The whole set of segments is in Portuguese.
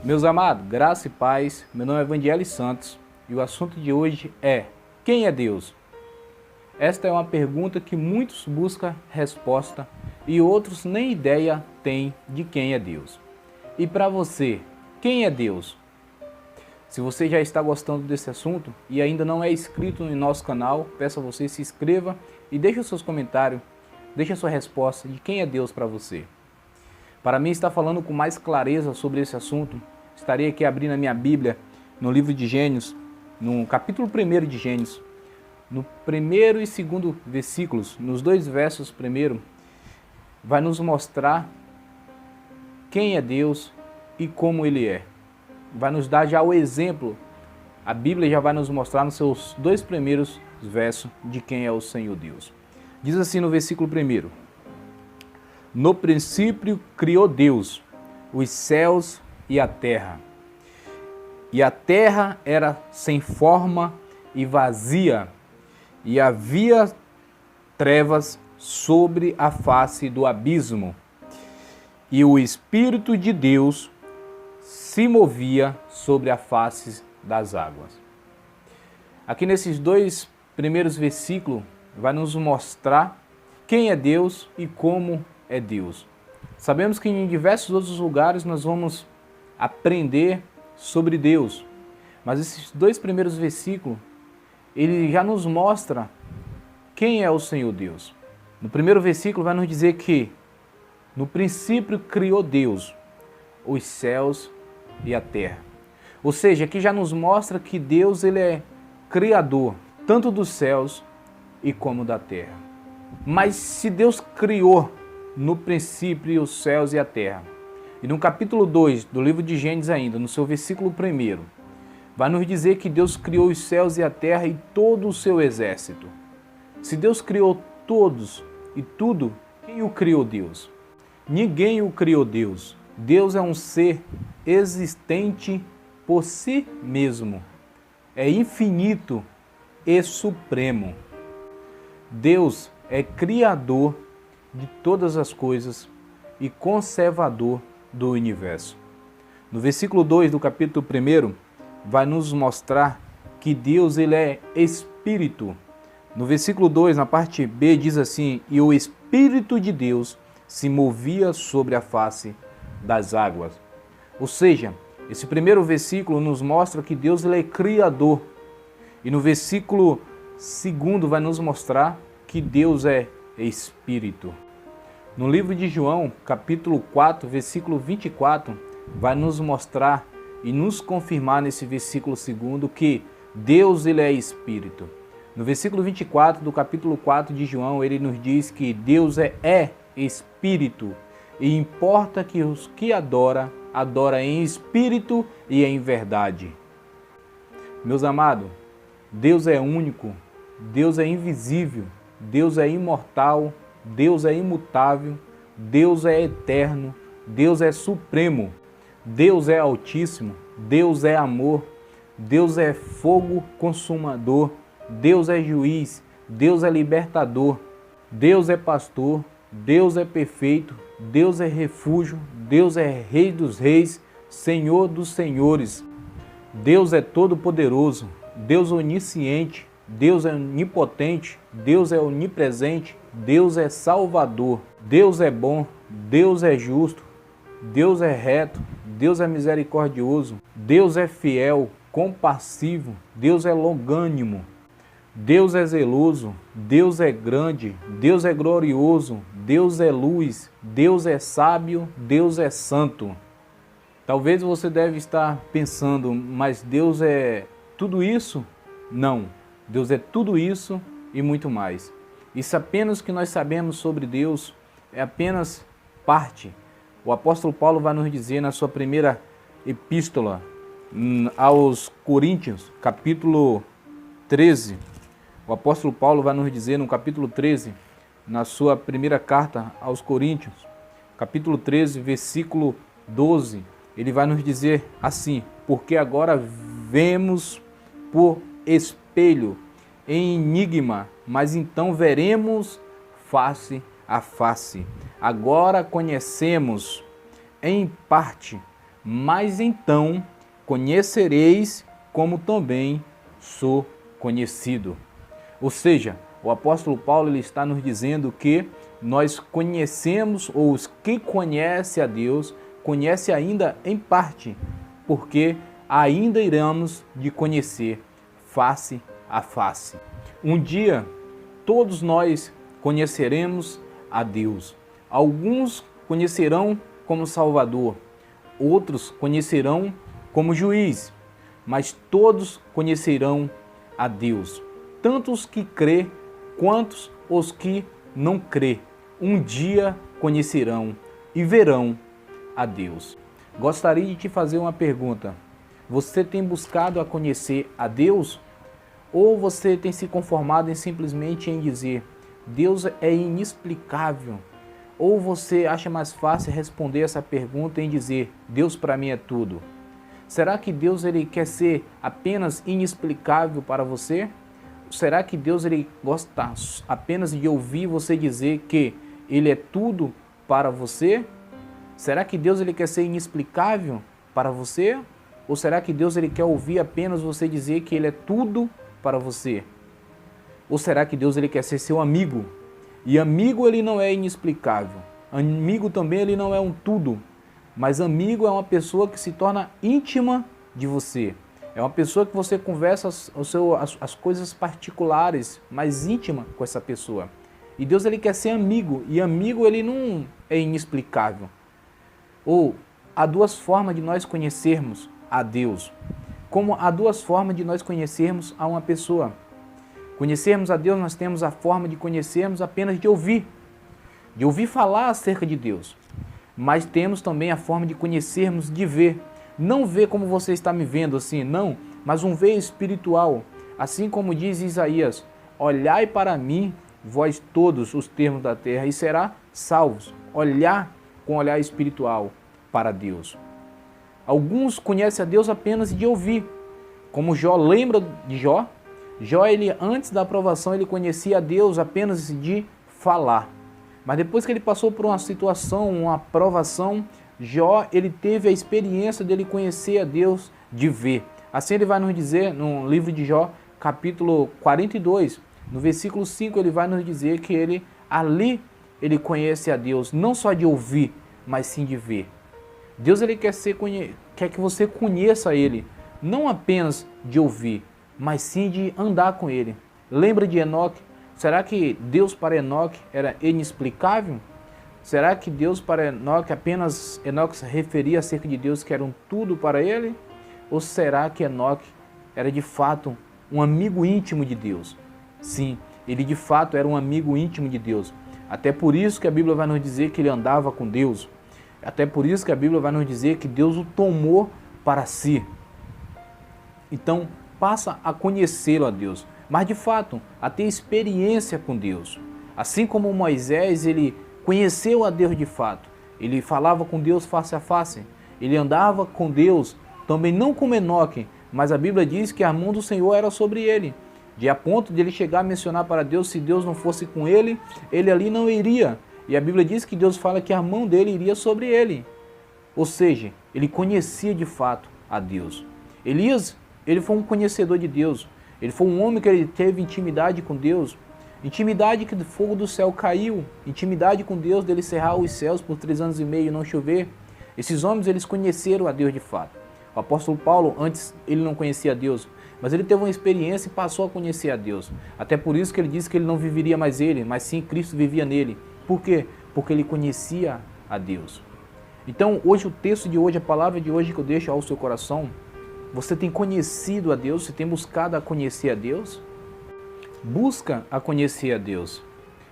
Meus amados, graça e paz, meu nome é Vandieli Santos e o assunto de hoje é: quem é Deus? Esta é uma pergunta que muitos buscam resposta e outros nem ideia têm de quem é Deus. E para você, quem é Deus? Se você já está gostando desse assunto e ainda não é inscrito no nosso canal, peço a você se inscreva e deixe os seus comentários, deixe a sua resposta de quem é Deus para você. Para mim estar falando com mais clareza sobre esse assunto, estarei aqui abrindo a minha Bíblia no livro de Gênesis, no capítulo 1 de Gênesis, no primeiro e segundo versículos, nos dois versos primeiro, vai nos mostrar quem é Deus e como Ele é. Vai nos dar já o exemplo, a Bíblia já vai nos mostrar nos seus dois primeiros versos de quem é o Senhor Deus. Diz assim no versículo 1: No princípio criou Deus os céus e a terra. E a terra era sem forma e vazia, e havia trevas sobre a face do abismo. E o Espírito de Deus se movia sobre a face das águas. Aqui nesses dois primeiros versículos vai nos mostrar quem é Deus e como é Deus. Sabemos que em diversos outros lugares nós vamos aprender sobre Deus, mas esses dois primeiros versículos, ele já nos mostra quem é o Senhor Deus. No primeiro versículo vai nos dizer que no princípio criou Deus os céus e a terra. Ou seja, aqui já nos mostra que Deus ele é criador, tanto dos céus e como da terra. Mas se Deus criou no princípio os céus e a terra, e no capítulo 2 do livro de Gênesis ainda, no seu versículo 1, vai nos dizer que Deus criou os céus e a terra e todo o seu exército. Se Deus criou todos e tudo, quem o criou Deus? Ninguém o criou Deus. Deus é um ser existente por si mesmo. É infinito e supremo. Deus é criador de todas as coisas e conservador do universo. No versículo 2 do capítulo 1, vai nos mostrar que Deus ele é Espírito. No versículo 2, na parte B, diz assim: E o Espírito de Deus se movia sobre a face das águas. Ou seja, esse primeiro versículo nos mostra que Deus ele é Criador. E no versículo 2 vai nos mostrar que Deus é Espírito. No livro de João, capítulo 4, versículo 24, vai nos mostrar e nos confirmar nesse versículo 2 que Deus ele é Espírito. No versículo 24 do capítulo 4 de João, ele nos diz que Deus é Espírito e importa que os que adora em espírito e em verdade. Meus amados, Deus é único, Deus é invisível, Deus é imortal, Deus é imutável, Deus é eterno, Deus é supremo, Deus é altíssimo, Deus é amor, Deus é fogo consumador, Deus é juiz, Deus é libertador, Deus é pastor, Deus é perfeito, Deus é refúgio, Deus é Rei dos reis, Senhor dos senhores. Deus é todo-poderoso, Deus onisciente, Deus é onipotente, Deus é onipresente, Deus é salvador, Deus é bom, Deus é justo, Deus é reto, Deus é misericordioso, Deus é fiel, compassivo, Deus é longânimo, Deus é zeloso, Deus é grande, Deus é glorioso, Deus é luz, Deus é sábio, Deus é santo. Talvez você deve estar pensando, mas Deus é tudo isso? Não, Deus é tudo isso e muito mais. Isso apenas que nós sabemos sobre Deus é apenas parte. O apóstolo Paulo vai nos dizer na sua primeira epístola aos Coríntios, capítulo 13, o apóstolo Paulo vai nos dizer no capítulo 13, na sua primeira carta aos Coríntios, capítulo 13, versículo 12, ele vai nos dizer assim: porque agora vemos por espelho, em enigma, mas então veremos face a face. Agora conhecemos em parte, mas então conhecereis como também sou conhecido. Ou seja, o apóstolo Paulo ele está nos dizendo que nós conhecemos, ou os que conhecem a Deus, conhecem ainda em parte, porque ainda iremos de conhecer face a face. Um dia, todos nós conheceremos a Deus. Alguns conhecerão como Salvador, outros conhecerão como juiz, mas todos conhecerão a Deus, tanto os que crê quanto os que não crê. Um dia conhecerão e verão a Deus. Gostaria de te fazer uma pergunta. Você tem buscado a conhecer a Deus? Ou você tem se conformado em simplesmente em dizer, Deus é inexplicável? Ou você acha mais fácil responder essa pergunta em dizer, Deus para mim é tudo? Será que Deus ele quer ser apenas inexplicável para você? Será que Deus ele gosta apenas de ouvir você dizer que Ele é tudo para você? Será que Deus ele quer ser inexplicável para você? Ou será que Deus ele quer ouvir apenas você dizer que Ele é tudo para você? Ou será que Deus ele quer ser seu amigo? E amigo ele não é inexplicável. Amigo também ele não é um tudo. Mas amigo é uma pessoa que se torna íntima de você. É uma pessoa que você conversa as coisas particulares, mais íntima com essa pessoa. E Deus ele quer ser amigo. E amigo ele não é inexplicável. Ou há duas formas de nós conhecermos a Deus. Como há duas formas de nós conhecermos a uma pessoa. Conhecermos a Deus, nós temos a forma de conhecermos apenas de ouvir falar acerca de Deus. Mas temos também a forma de conhecermos de ver. Não ver como você está me vendo assim, não, mas um ver espiritual. Assim como diz Isaías, olhai para mim, vós todos os termos da terra, e será salvos. Olhar com olhar espiritual para Deus. Alguns conhecem a Deus apenas de ouvir. Como Jó, lembra de Jó? Jó, ele, antes da aprovação, ele conhecia a Deus apenas de falar. Mas depois que ele passou por uma situação, uma aprovação, Jó, ele teve a experiência dele conhecer a Deus de ver. Assim ele vai nos dizer no livro de Jó, capítulo 42, no versículo 5, ele vai nos dizer que ele conhece a Deus, não só de ouvir, mas sim de ver. Deus ele quer que você conheça Ele, não apenas de ouvir, mas sim de andar com Ele. Lembra de Enoque? Será que Deus para Enoque era inexplicável? Será que Deus para Enoque, apenas Enoque se referia acerca de Deus que era um tudo para ele? Ou será que Enoque era de fato um amigo íntimo de Deus? Sim, ele de fato era um amigo íntimo de Deus. Até por isso que a Bíblia vai nos dizer que ele andava com Deus. Até por isso que a Bíblia vai nos dizer que Deus o tomou para si. Então, passa a conhecê-lo a Deus, mas de fato, a ter experiência com Deus. Assim como Moisés, ele conheceu a Deus de fato. Ele falava com Deus face a face. Ele andava com Deus, também não como Enoque, mas a Bíblia diz que a mão do Senhor era sobre ele. De a ponto de ele chegar a mencionar para Deus, se Deus não fosse com ele, ele ali não iria. E a Bíblia diz que Deus fala que a mão dele iria sobre ele. Ou seja, ele conhecia de fato a Deus. Elias, ele foi um conhecedor de Deus. Ele foi um homem que ele teve intimidade com Deus. Intimidade que o fogo do céu caiu. Intimidade com Deus, dele cerrar os céus por 3 anos e meio e não chover. Esses homens, eles conheceram a Deus de fato. O apóstolo Paulo, antes, ele não conhecia a Deus. Mas ele teve uma experiência e passou a conhecer a Deus. Até por isso que ele disse que ele não viveria mais ele, mas sim Cristo vivia nele. Por quê? Porque ele conhecia a Deus. Então, hoje, o texto de hoje, a palavra de hoje que eu deixo ao seu coração, você tem conhecido a Deus? Você tem buscado a conhecer a Deus? Busca a conhecer a Deus.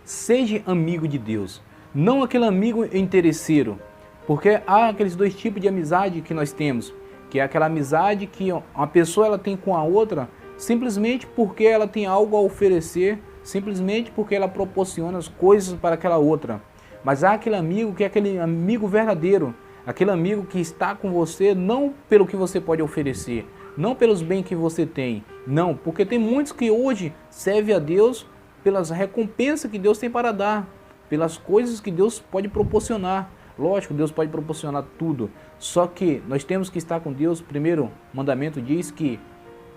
Seja amigo de Deus. Não aquele amigo interesseiro. Porque há aqueles dois tipos de amizade que nós temos. Que é aquela amizade que uma pessoa ela tem com a outra simplesmente porque ela tem algo a oferecer, simplesmente porque ela proporciona as coisas para aquela outra. Mas há aquele amigo que é aquele amigo verdadeiro, aquele amigo que está com você não pelo que você pode oferecer, não pelos bens que você tem, não, porque tem muitos que hoje servem a Deus pelas recompensas que Deus tem para dar, pelas coisas que Deus pode proporcionar, Lógico, Deus pode proporcionar tudo, só que nós temos que estar com Deus. O primeiro mandamento diz que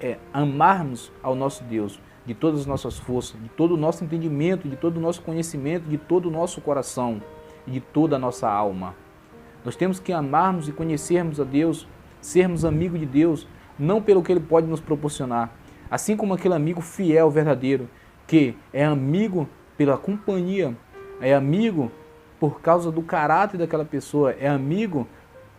é amarmos ao nosso Deus de todas as nossas forças, de todo o nosso entendimento, de todo o nosso conhecimento, de todo o nosso coração e de toda a nossa alma. Nós temos que amarmos e conhecermos a Deus, sermos amigos de Deus, não pelo que Ele pode nos proporcionar, assim como aquele amigo fiel, verdadeiro, que é amigo pela companhia, é amigo por causa do caráter daquela pessoa, é amigo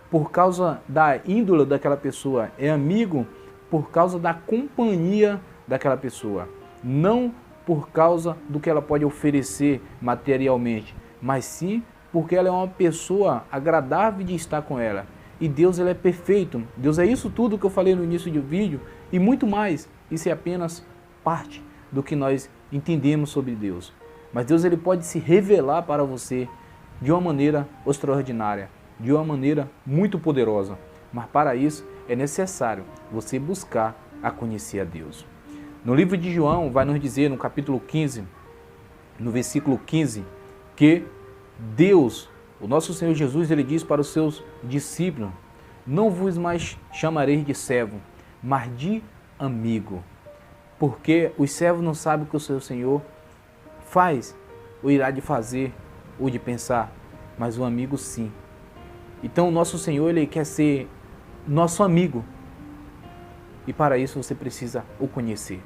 por causa da índole daquela pessoa, é amigo por causa da companhia daquela pessoa, não por causa do que ela pode oferecer materialmente, mas sim porque ela é uma pessoa agradável de estar com ela. E Deus, ele é perfeito. Deus é isso tudo que eu falei no início do vídeo e muito mais. Isso é apenas parte do que nós entendemos sobre Deus. Mas Deus, ele pode se revelar para você de uma maneira extraordinária, de uma maneira muito poderosa. Mas para isso é necessário você buscar a conhecer a Deus. No livro de João vai nos dizer, no capítulo 15, no versículo 15, que Deus, o nosso Senhor Jesus, ele diz para os seus discípulos: não vos mais chamareis de servo, mas de amigo. Porque os servos não sabem o que o seu Senhor faz, ou irá de fazer, ou de pensar, mas o amigo sim. Então o nosso Senhor, ele quer ser nosso amigo. E para isso você precisa o conhecer.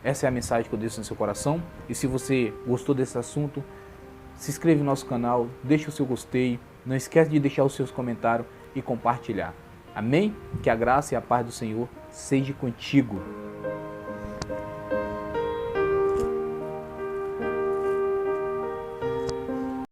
Essa é a mensagem que eu deixo no seu coração. E se você gostou desse assunto, se inscreva no nosso canal, deixe o seu gostei, não esquece de deixar os seus comentários e compartilhar. Amém? Que a graça e a paz do Senhor seja contigo.